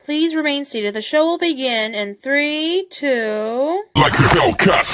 Please remain seated. The show will begin in 3, 2... Like a Hellcat.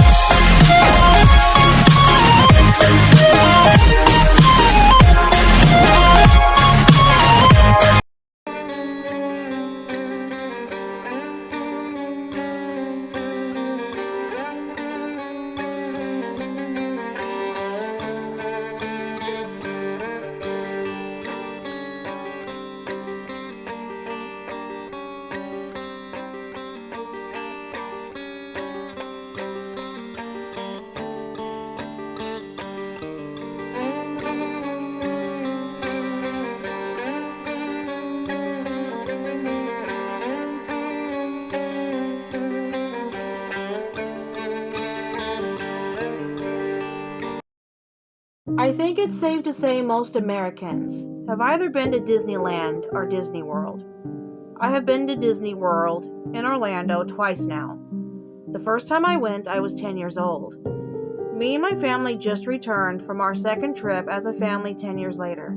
I think it's safe to say most Americans have either been to Disneyland or Disney World. I have been to Disney World in Orlando twice now. The first time I went, I was 10 years old. Me and my family just returned from our second trip as a family 10 years later.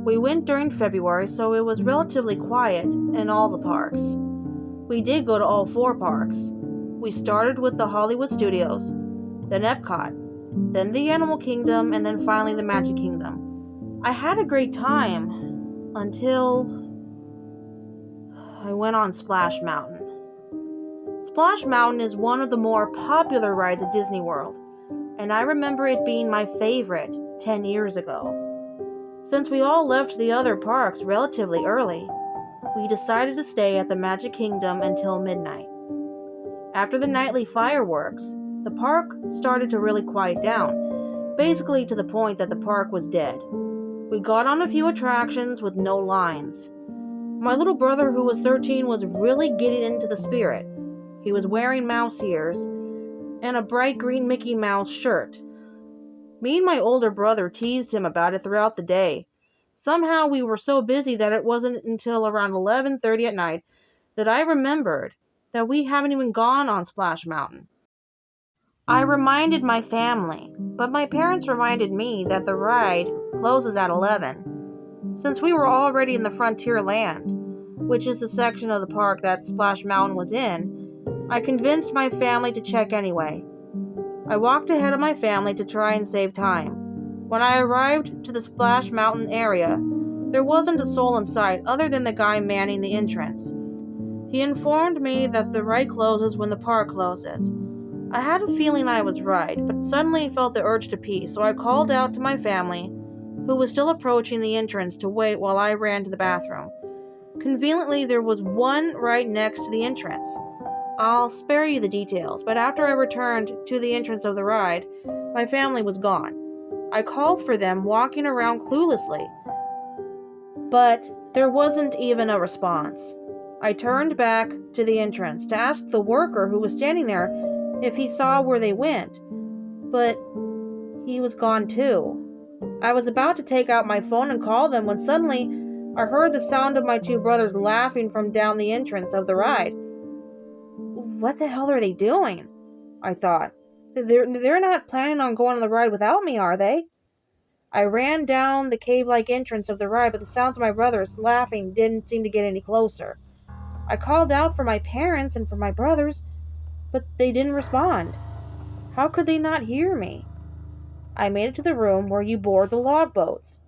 We went during February, so it was relatively quiet in all the parks. We did go to all 4 parks. We started with the Hollywood Studios, then Epcot, then the Animal Kingdom, and then finally the Magic Kingdom. I had a great time until I went on Splash Mountain. Splash Mountain is one of the more popular rides at Disney World, and I remember it being my favorite 10 years ago. Since we all left the other parks relatively early, we decided to stay at the Magic Kingdom until midnight. After the nightly fireworks, the park started to really quiet down, basically to the point that the park was dead. We got on a few attractions with no lines. My little brother, who was 13, was really getting into the spirit. He was wearing mouse ears and a bright green Mickey Mouse shirt. Me and my older brother teased him about it throughout the day. Somehow we were so busy that it wasn't until around 11:30 at night that I remembered that we haven't even gone on Splash Mountain. I reminded my family, but my parents reminded me that the ride closes at 11. Since we were already in the Frontier Land, which is the section of the park that Splash Mountain was in, I convinced my family to check anyway. I walked ahead of my family to try and save time. When I arrived to the Splash Mountain area, there wasn't a soul in sight other than the guy manning the entrance. He informed me that the ride closes when the park closes. I had a feeling I was right, but suddenly felt the urge to pee, so I called out to my family, who was still approaching the entrance, to wait while I ran to the bathroom. Conveniently, there was one right next to the entrance. I'll spare you the details, but after I returned to the entrance of the ride, my family was gone. I called for them, walking around cluelessly, but there wasn't even a response. I turned back to the entrance to ask the worker who was standing there if he saw where they went, but he was gone too. I was about to take out my phone and call them when suddenly I heard the sound of my 2 brothers laughing from down the entrance of the ride. What the hell are they doing? I thought. They're not planning on going on the ride without me, are they? I ran down the cave-like entrance of the ride, but the sounds of my brothers laughing didn't seem to get any closer. I called out for my parents and for my brothers, but they didn't respond. How could they not hear me? I made it to the room where you board the log boats,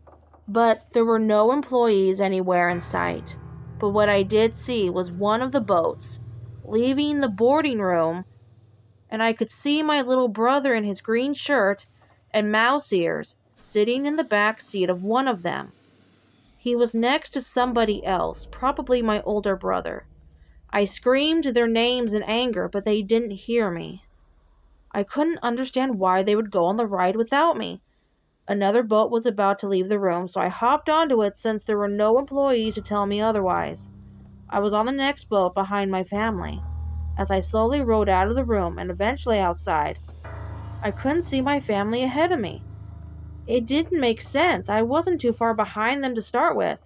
but there were no employees anywhere in sight. But what I did see was one of the boats leaving the boarding room, and I could see my little brother in his green shirt and mouse ears sitting in the back seat of one of them. He was next to somebody else, probably my older brother. I screamed their names in anger, but they didn't hear me. I couldn't understand why they would go on the ride without me. Another boat was about to leave the room, so I hopped onto it since there were no employees to tell me otherwise. I was on the next boat behind my family. As I slowly rowed out of the room and eventually outside, I couldn't see my family ahead of me. It didn't make sense. I wasn't too far behind them to start with.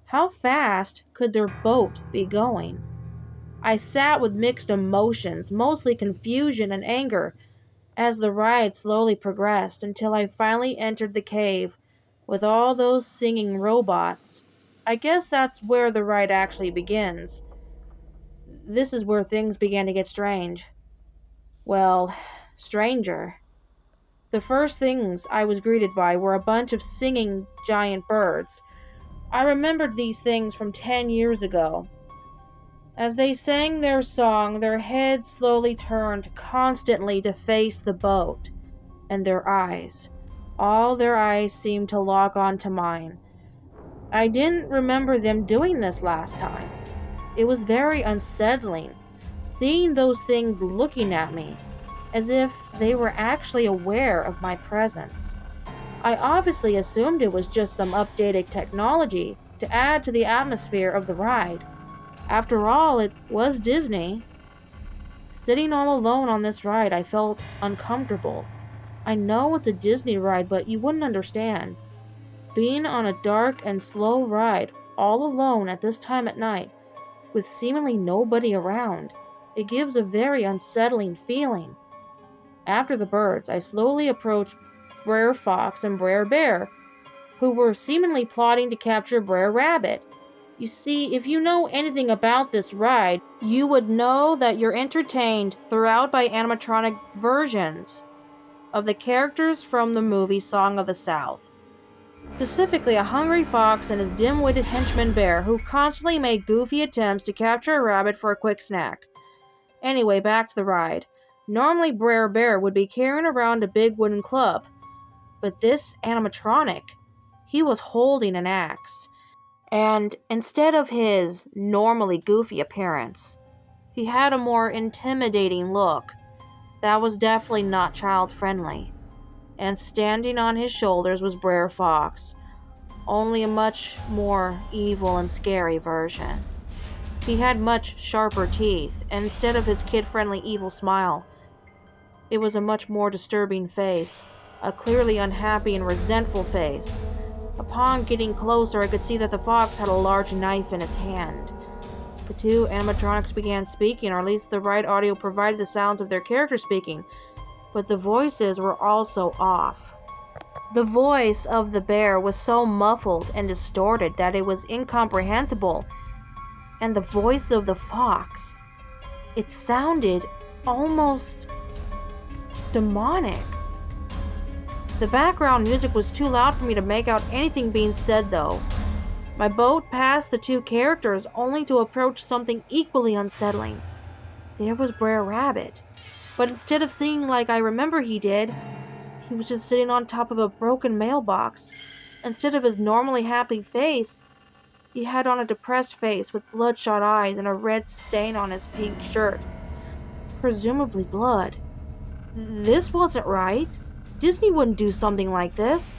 How fast could their boat be going? I sat with mixed emotions, mostly confusion and anger, as the ride slowly progressed until I finally entered the cave with all those singing robots. I guess that's where the ride actually begins. This is where things began to get strange. Well, stranger. The first things I was greeted by were a bunch of singing giant birds. I remembered these things from 10 years ago. As they sang their song, their heads slowly turned constantly to face the boat, and their eyes, all their eyes seemed to lock onto mine. I didn't remember them doing this last time. It was very unsettling, seeing those things looking at me, as if they were actually aware of my presence. I obviously assumed it was just some updated technology to add to the atmosphere of the ride. After all, it was Disney. Sitting all alone on this ride, I felt uncomfortable. I know it's a Disney ride, but you wouldn't understand. Being on a dark and slow ride, all alone at this time at night, with seemingly nobody around, it gives a very unsettling feeling. After the birds, I slowly approached Brer Fox and Brer Bear, who were seemingly plotting to capture Brer Rabbit. You see, if you know anything about this ride, you would know that you're entertained throughout by animatronic versions of the characters from the movie Song of the South. Specifically, a hungry fox and his dim-witted henchman Bear, who constantly made goofy attempts to capture a rabbit for a quick snack. Anyway, back to the ride. Normally, Brer Bear would be carrying around a big wooden club, but this animatronic, he was holding an axe. And instead of his normally goofy appearance, he had a more intimidating look that was definitely not child-friendly. And standing on his shoulders was Brer Fox, only a much more evil and scary version. He had much sharper teeth, and instead of his kid-friendly evil smile, it was a much more disturbing face, a clearly unhappy and resentful face. Upon getting closer, I could see that the fox had a large knife in his hand. The two animatronics began speaking, or at least the ride audio provided the sounds of their characters speaking, but the voices were also off. The voice of the bear was so muffled and distorted that it was incomprehensible, and the voice of the fox, it sounded almost demonic. The background music was too loud for me to make out anything being said, though. My boat passed the two characters, only to approach something equally unsettling. There was Brer Rabbit, but instead of seeing like I remember he did, he was just sitting on top of a broken mailbox. Instead of his normally happy face, he had on a depressed face with bloodshot eyes and a red stain on his pink shirt. Presumably blood. This wasn't right. Disney wouldn't do something like this.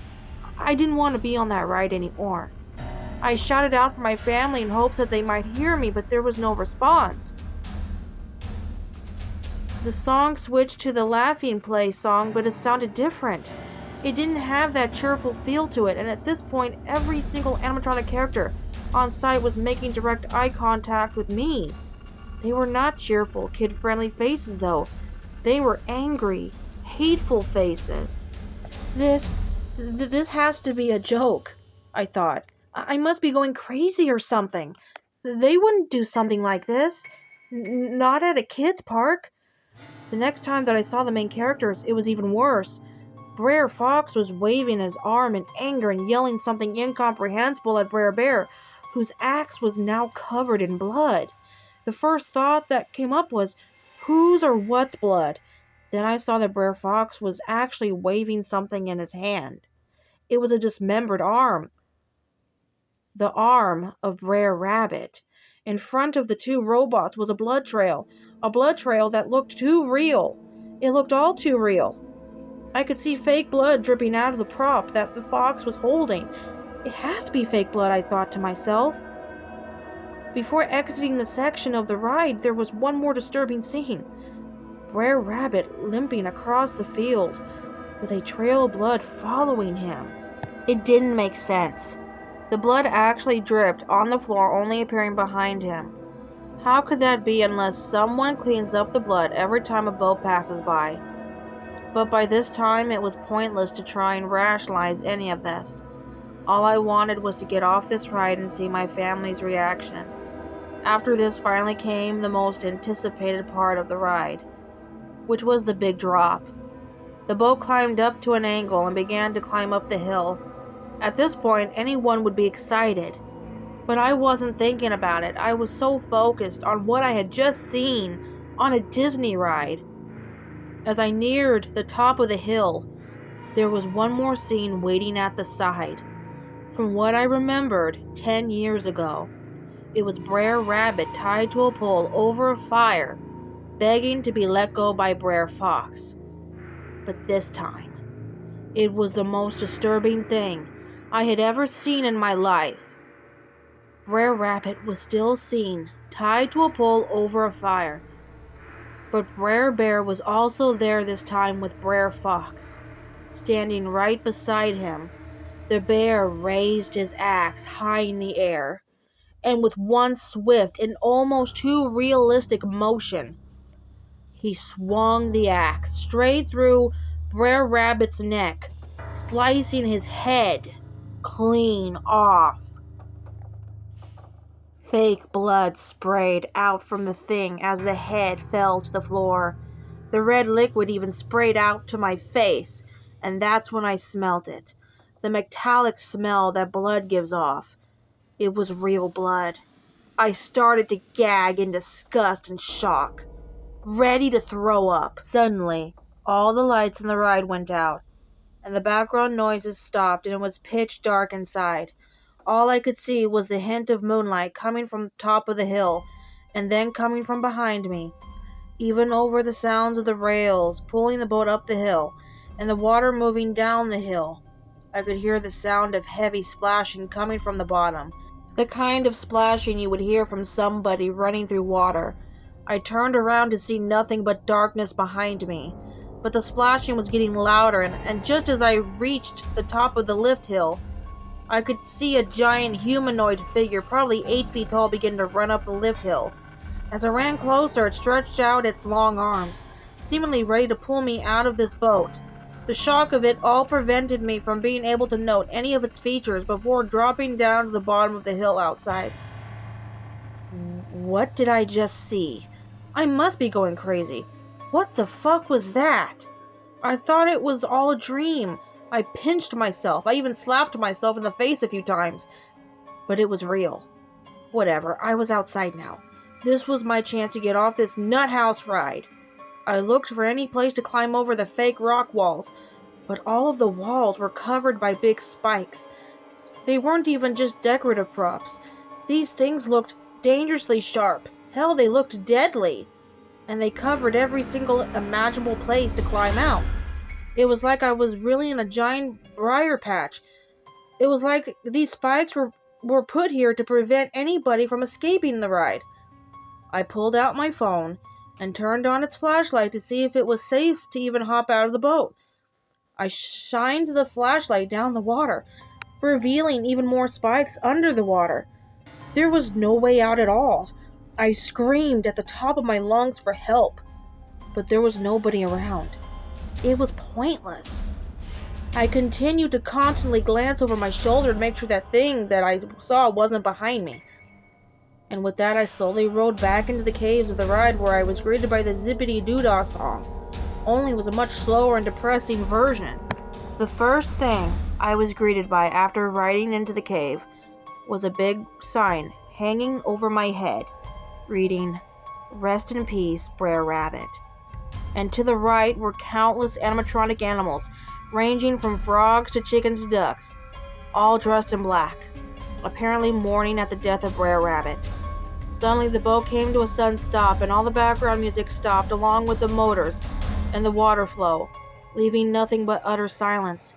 I didn't want to be on that ride anymore. I shouted out for my family in hopes that they might hear me, but there was no response. The song switched to the Laughing Play song, but it sounded different. It didn't have that cheerful feel to it, and at this point, every single animatronic character on site was making direct eye contact with me. They were not cheerful, kid-friendly faces, though. They were angry, hateful faces. This has to be a joke, I thought. I must be going crazy or something. They wouldn't do something like this. Not at a kid's park. The next time that I saw the main characters, it was even worse. Brer Fox was waving his arm in anger and yelling something incomprehensible at Brer Bear, whose axe was now covered in blood. The first thought that came up was, whose or what's blood? Then I saw that Brer Fox was actually waving something in his hand. It was a dismembered arm. The arm of Brer Rabbit. In front of the two robots was a blood trail that looked too real. It looked all too real. I could see fake blood dripping out of the prop that the fox was holding. It has to be fake blood, I thought to myself. Before exiting the section of the ride, there was one more disturbing scene. Brer Rabbit limping across the field, with a trail of blood following him. It didn't make sense. The blood actually dripped on the floor, only appearing behind him. How could that be unless someone cleans up the blood every time a boat passes by? But by this time, it was pointless to try and rationalize any of this. All I wanted was to get off this ride and see my family's reaction. After this finally came the most anticipated part of the ride, which was the big drop. The boat climbed up to an angle and began to climb up the hill. At this point, anyone would be excited. But I wasn't thinking about it. I was so focused on what I had just seen on a Disney ride. As I neared the top of the hill, there was one more scene waiting at the side. From what I remembered 10 years ago, it was Brer Rabbit tied to a pole over a fire, begging to be let go by Brer Fox. But this time, it was the most disturbing thing I had ever seen in my life. Brer Rabbit was still seen, tied to a pole over a fire. But Brer Bear was also there this time with Brer Fox, standing right beside him. The bear raised his axe high in the air, and with one swift and almost too realistic motion, he swung the axe straight through Brer Rabbit's neck, slicing his head clean off. Fake blood sprayed out from the thing as the head fell to the floor. The red liquid even sprayed out to my face, and that's when I smelt it. The metallic smell that blood gives off. It was real blood. I started to gag in disgust and shock, ready to throw up. Suddenly, all the lights in the ride went out, and the background noises stopped, and it was pitch dark inside. All I could see was the hint of moonlight coming from the top of the hill, and then coming from behind me. Even over the sounds of the rails pulling the boat up the hill, and the water moving down the hill, I could hear the sound of heavy splashing coming from the bottom. The kind of splashing you would hear from somebody running through water. I turned around to see nothing but darkness behind me, but the splashing was getting louder, and just as I reached the top of the lift hill, I could see a giant humanoid figure, probably 8 feet tall, begin to run up the lift hill. As I ran closer, it stretched out its long arms, seemingly ready to pull me out of this boat. The shock of it all prevented me from being able to note any of its features before dropping down to the bottom of the hill outside. What did I just see? I must be going crazy. What the fuck was that? I thought it was all a dream. I pinched myself. I even slapped myself in the face a few times. But it was real. Whatever, I was outside now. This was my chance to get off this nut house ride. I looked for any place to climb over the fake rock walls, but all of the walls were covered by big spikes. They weren't even just decorative props. These things looked dangerously sharp. Hell, they looked deadly. And they covered every single imaginable place to climb out. It was like I was really in a giant briar patch. It was like these spikes were put here to prevent anybody from escaping the ride. I pulled out my phone and turned on its flashlight to see if it was safe to even hop out of the boat. I shined the flashlight down the water, revealing even more spikes under the water. There was no way out at all. I screamed at the top of my lungs for help, but there was nobody around. It was pointless. I continued to constantly glance over my shoulder to make sure that thing that I saw wasn't behind me. And with that, I slowly rode back into the caves of the ride, where I was greeted by the Zippity-Doo-Dah song, only it was a much slower and depressing version. The first thing I was greeted by after riding into the cave was a big sign hanging over my head, reading, "Rest in peace, Brer Rabbit." And to the right were countless animatronic animals, ranging from frogs to chickens to ducks, all dressed in black, apparently mourning at the death of Brer Rabbit. Suddenly the boat came to a sudden stop, and all the background music stopped along with the motors and the water flow, leaving nothing but utter silence.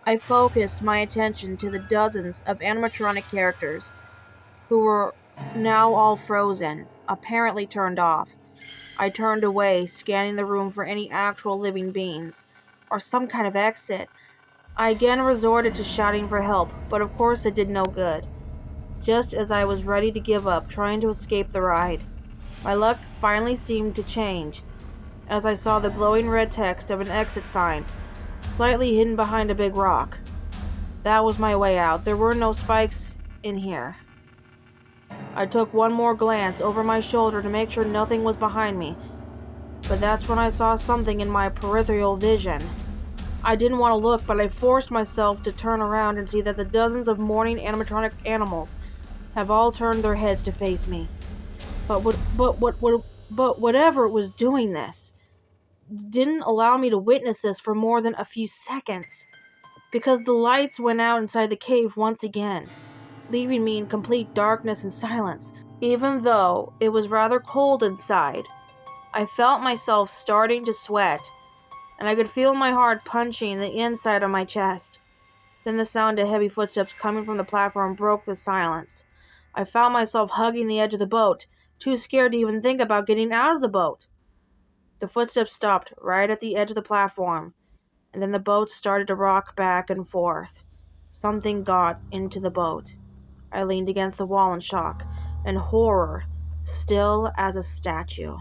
I focused my attention to the dozens of animatronic characters, who were now all frozen, apparently turned off. I turned away, scanning the room for any actual living beings, or some kind of exit. I again resorted to shouting for help, but of course it did no good. Just as I was ready to give up, trying to escape the ride, my luck finally seemed to change, as I saw the glowing red text of an exit sign, slightly hidden behind a big rock. That was my way out. There were no spikes in here. I took one more glance over my shoulder to make sure nothing was behind me, but that's when I saw something in my peripheral vision. I didn't want to look, but I forced myself to turn around and see that the dozens of mourning animatronic animals have all turned their heads to face me. But whatever was doing this didn't allow me to witness this for more than a few seconds, because the lights went out inside the cave once again, leaving me in complete darkness and silence. Even though it was rather cold inside, I felt myself starting to sweat, and I could feel my heart punching the inside of my chest. Then the sound of heavy footsteps coming from the platform broke the silence. I found myself hugging the edge of the boat, too scared to even think about getting out of the boat. The footsteps stopped right at the edge of the platform, and then the boat started to rock back and forth. Something got into the boat. I leaned against the wall in shock and horror, still as a statue.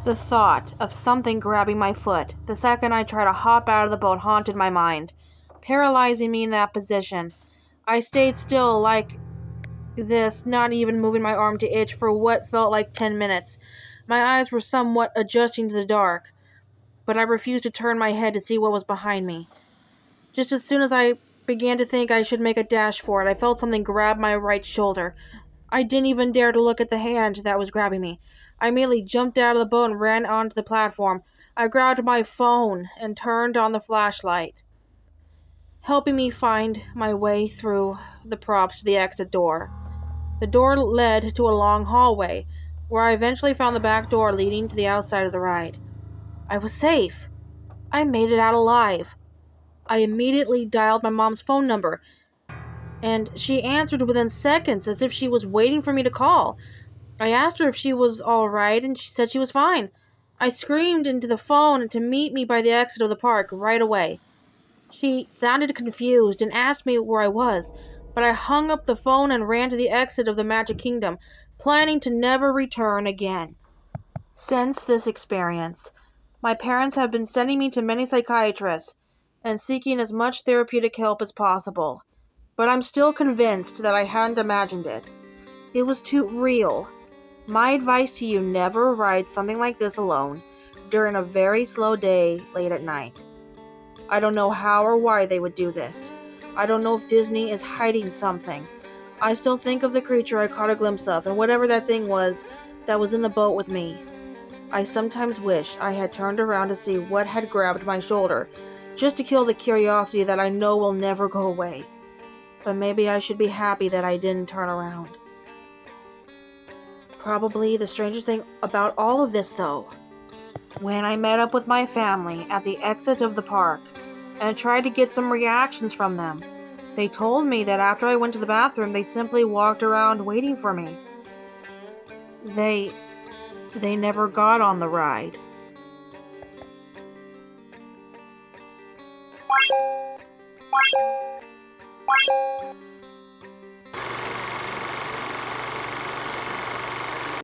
The thought of something grabbing my foot the second I tried to hop out of the boat haunted my mind, paralyzing me in that position. I stayed still like this, not even moving my arm to itch for what felt like 10 minutes. My eyes were somewhat adjusting to the dark, but I refused to turn my head to see what was behind me. Just as soon as I began to think I should make a dash for it, I felt something grab my right shoulder. I didn't even dare to look at the hand that was grabbing me. I immediately jumped out of the boat and ran onto the platform. I grabbed my phone and turned on the flashlight, helping me find my way through the props to the exit door. The door led to a long hallway, where I eventually found the back door leading to the outside of the ride. I was safe. I made it out alive. I immediately dialed my mom's phone number, and she answered within seconds as if she was waiting for me to call. I asked her if she was all right, and she said she was fine. I screamed into the phone to meet me by the exit of the park right away. She sounded confused and asked me where I was, but I hung up the phone and ran to the exit of the Magic Kingdom, planning to never return again. Since this experience, my parents have been sending me to many psychiatrists and seeking as much therapeutic help as possible, but I'm still convinced that I hadn't imagined it. It was too real. My advice to you: never ride something like this alone during a very slow day late at night. I don't know how or why they would do this. I don't know if Disney is hiding something. I still think of the creature I caught a glimpse of, and whatever that thing was that was in the boat with me. I sometimes wish I had turned around to see what had grabbed my shoulder, just to kill the curiosity that I know will never go away. But maybe I should be happy that I didn't turn around. Probably the strangest thing about all of this, though, when I met up with my family at the exit of the park and tried to get some reactions from them, they told me that after I went to the bathroom, they simply walked around waiting for me. They never got on the ride.